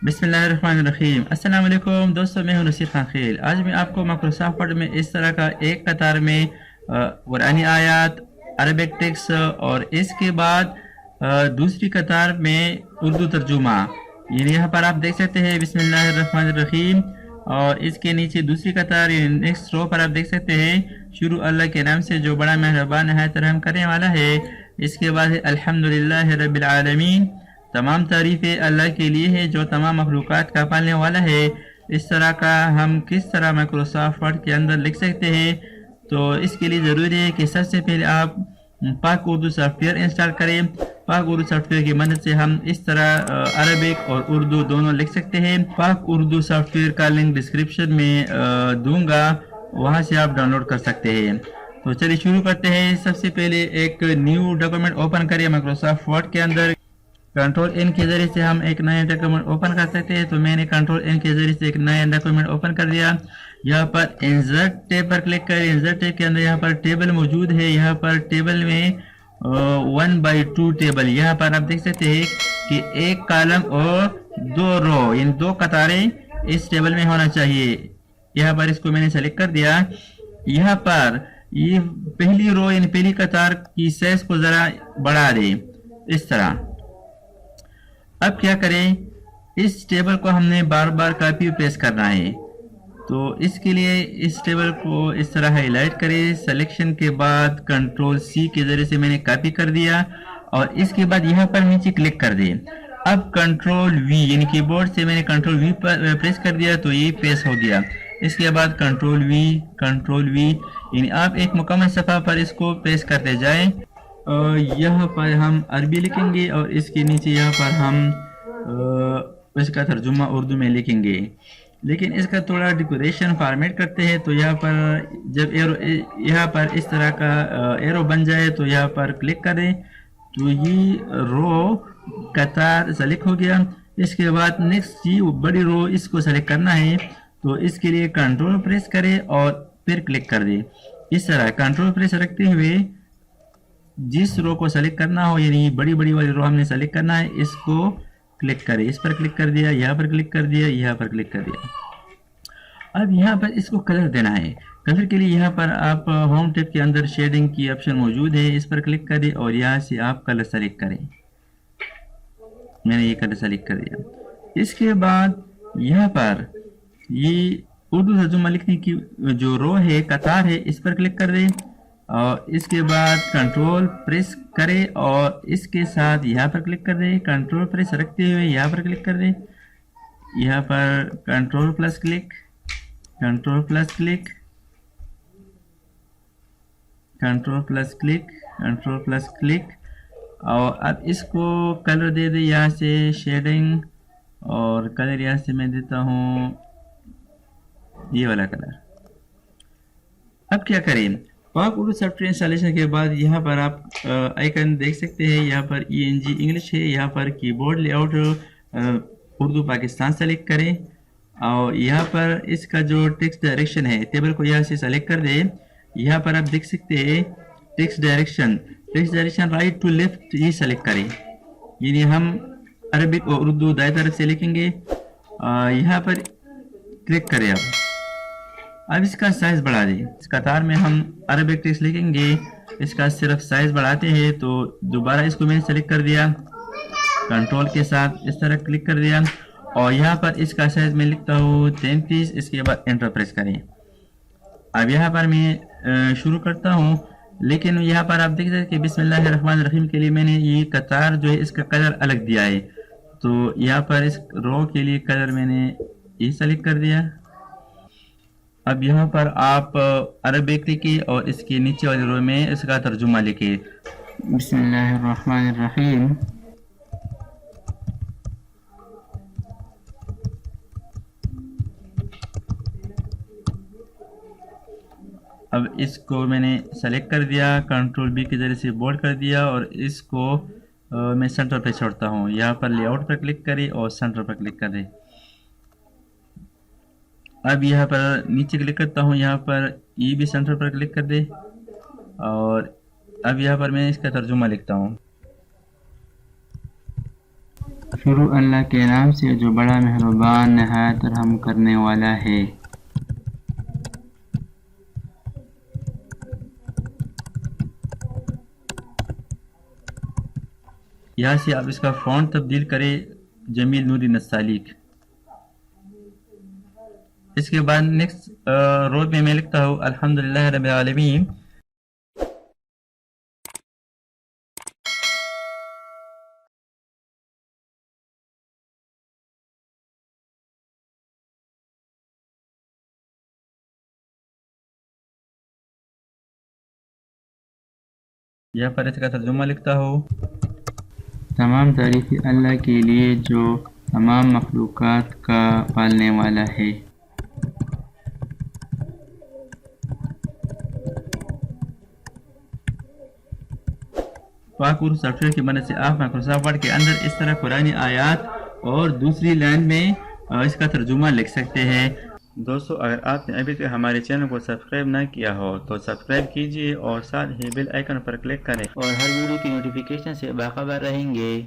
بسم اللہ الرحمن الرحیم۔ السلام علیکم دوستوں، میں ہوں نصیر خان خیل۔ آج میں آپ کو مائکروسافٹ ورڈ میں اس طرح کا ایک قطار میں قرآنی آیات، عربک ٹیکسٹ اور اس کے بعد دوسری قطار میں اردو ترجمہ، یعنی یہاں پر آپ دیکھ سکتے ہیں بسم اللہ الرحمن الرحیم، اور اس کے نیچے دوسری قطار یعنی نیکسٹ رو پر آپ دیکھ سکتے ہیں شروع اللہ کے نام سے جو بڑا مہربان نہایت رحم کرنے والا ہے۔ اس کے بعد ہے الحمدللہ رب العالمین، تمام تعریفیں اللہ کے لیے ہے جو تمام مخلوقات کا پالنے والا ہے۔ اس طرح کا ہم کس طرح مائکروسافٹ ورڈ کے اندر لکھ سکتے ہیں؟ تو اس کے لیے ضروری ہے کہ سب سے پہلے آپ پاک اردو سافٹ ویئر انسٹال کریں۔ پاک اردو سافٹ ویئر کی مدد سے ہم اس طرح عربک اور اردو دونوں لکھ سکتے ہیں۔ پاک اردو سافٹ ویئر کا لنک ڈسکرپشن میں دوں گا، وہاں سے آپ ڈاؤن لوڈ کر سکتے ہیں۔ تو چلیے شروع کرتے ہیں۔ سب سے پہلے ایک نیو ڈاکومنٹ اوپن کریں مائکروسافٹ ورڈ کے اندر۔ کنٹرول این کے ذریعے سے ہم ایک نیا ڈاکومنٹ اوپن کر سکتے ہیں۔ تو میں نے کنٹرول این کے ذریعے سے ایک نیا ڈاکومنٹ اوپن کر دیا۔ یہاں پر انسرٹ ٹیب پر کلک کریں۔ انسرٹ ٹیب کے اندر یہاں پر ٹیبل موجود ہے۔ یہاں پر ٹیبل میں 1/2 ٹیبل، یہاں پر آپ دیکھ سکتے ہیں کہ ایک کالم اور 2 رو یعنی 2 قطاریں اس ٹیبل میں ہونا چاہیے۔ یہاں پر اس کو میں نے سلیکٹ کر دیا۔ یہاں پر یہ پہلی رو یعنی پہلی قطار کی سائز کو ذرا بڑھا دیں اس طرح۔ اب کیا کریں، اس ٹیبل کو ہم نے بار بار کاپی پیسٹ کرنا ہے۔ تو اس کے لیے اس ٹیبل کو اس طرح ہائی لائٹ کریں، سلیکشن کے بعد کنٹرول سی کے ذریعے سے میں نے کاپی کر دیا، اور اس کے بعد یہاں پر نیچے کلک کر دیں۔ اب کنٹرول وی یعنی کی بورڈ سے میں نے کنٹرول وی پر پریس کر دیا تو یہ پیسٹ ہو گیا۔ اس کے بعد کنٹرول وی یعنی آپ ایک مکمل صفحہ پر اس کو پیسٹ کرتے جائیں۔ یہاں پر ہم عربی لکھیں گے اور اس کے نیچے یہاں پر ہم اس کا ترجمہ اردو میں لکھیں گے، لیکن اس کا تھوڑا ڈیکوریشن فارمیٹ کرتے ہیں۔ تو یہاں پر جب یہاں پر اس طرح کا ایرو بن جائے تو یہاں پر کلک کریں تو یہ رو قطار سلیکٹ ہو گیا۔ اس کے بعد نیکسٹ یہ بڑی رو اس کو سلیکٹ کرنا ہے، تو اس کے لیے کنٹرول پریس کریں اور پھر کلک کر دیں۔ اس طرح کنٹرول پریس رکھتے ہوئے جس رو کو سلیکٹ کرنا ہو، یعنی بڑی والی رو ہم نے سلیکٹ کرنا ہے، اس کو کلک کریں۔ اس پر کلک کر دیا، یہاں پر کلک کر دیا، یہاں پر کلک کر دیا۔ اب یہاں پر اس کو کلر دینا ہے۔ کلر کے لیے یہاں پر آپ ہوم ٹیب کے اندر شیڈنگ کی آپشن موجود ہے، اس پر کلک کریں اور یہاں سے آپ کلر سلیکٹ کریں۔ میں نے یہ کلر سلیکٹ کر دیا۔ اس کے بعد یہاں پر یہ اردو ترجمہ لکھنے کی جو رو ہے، قطار ہے، اس پر کلک کر دیں، اور اس کے بعد کنٹرول پریس کریں اور اس کے ساتھ یہاں پر کلک کر دیں۔ کنٹرول پریس رکھتے ہوئے یہاں پر کلک کر دیں، یہاں پر control plus click, control plus click, control plus click, control plus click, اور اب اس کو کلر دے دیں یہاں سے شیڈنگ، اور کلر یہاں سے میں دیتا ہوں یہ والا کلر۔ اب کیا کریں، پاک اردو سافٹ ویئر انسٹالیشن کے بعد یہاں پر آپ آئیکن دیکھ سکتے ہیں، یہاں پر ENG انگلش ہے، یہاں پر کی board lay out Urdu Pakistan select کریں، اور یہاں پر اس کا جو ٹیکسٹ ڈائریکشن ہے ٹیبل کو یہاں سے سلیکٹ کر دیں۔ یہاں پر آپ دیکھ سکتے ہیں text direction right to left یہ سلیکٹ کریں، یعنی ہم عربک اور اردو دائیں طرف سے لکھیں گے۔ یہاں پر کلک کریں۔ اب اس کا سائز بڑھا دیں۔ اس قطار میں ہم عربک ٹیکسٹ لکھیں گے، اس کا صرف سائز بڑھاتے ہیں، تو دوبارہ اس کو میں نے سلیکٹ کر دیا، کنٹرول کے ساتھ اس طرح کلک کر دیا، اور یہاں پر اس کا سائز میں لکھتا ہوں 33۔ اس کے بعد انٹر پریس کریں۔ اب یہاں پر میں شروع کرتا ہوں، لیکن یہاں پر آپ دیکھ سکتے ہیں کہ بسم اللہ الرحمن الرحیم کے لیے میں نے یہ قطار جو ہے اس کا کلر الگ دیا ہے، تو یہاں پر اس رو کے لیے کلر میں نے یہ سلیکٹ کر دیا۔ اب یہاں پر آپ عربک لکھیں اور اس کے نیچے والی رو میں اس کا ترجمہ لکھیں، بسم اللہ الرحمن الرحیم۔ اب اس کو میں نے سلیکٹ کر دیا، کنٹرول بی کے ذریعے سے بولڈ کر دیا، اور اس کو میں سینٹر پہ چھوڑتا ہوں۔ یہاں پر لے آؤٹ پر کلک کریں اور سینٹر پر کلک کریں۔ اب یہاں پر نیچے کلک کرتا ہوں، یہاں پر ای بھی سینٹر پر کلک کر دے، اور اب یہاں پر میں اس کا ترجمہ لکھتا ہوں۔ شروع اللہ کے نام سے جو بڑا مہربان نہایت رحم کرنے والا ہے۔ یہاں سے آپ اس کا فونٹ تبدیل کریں جمیل نوری نستعلیق۔ اس کے بعد نیکسٹ رو میں میں لکھتا ہوں الحمدللہ رب العالمین۔ یہاں پر اس کا ترجمہ لکھتا ہوں۔ تمام تعریفیں اللہ کے لیے جو تمام مخلوقات کا پالنے والا ہے۔ پاک اردو سافٹ ویئر کی مدد سے آپ مائکروسافٹ ورڈ کے اندر اس طرح قرآنی آیات اور دوسری لائن میں اس کا ترجمہ لکھ سکتے ہیں۔ دوستو اگر آپ نے ابھی تک ہمارے چینل کو سبسکرائب نہ کیا ہو تو سبسکرائب کیجئے اور ساتھ ہی بیل آئیکن پر کلک کریں اور ہر ویڈیو کی نوٹیفیکیشن سے باخبر رہیں گے۔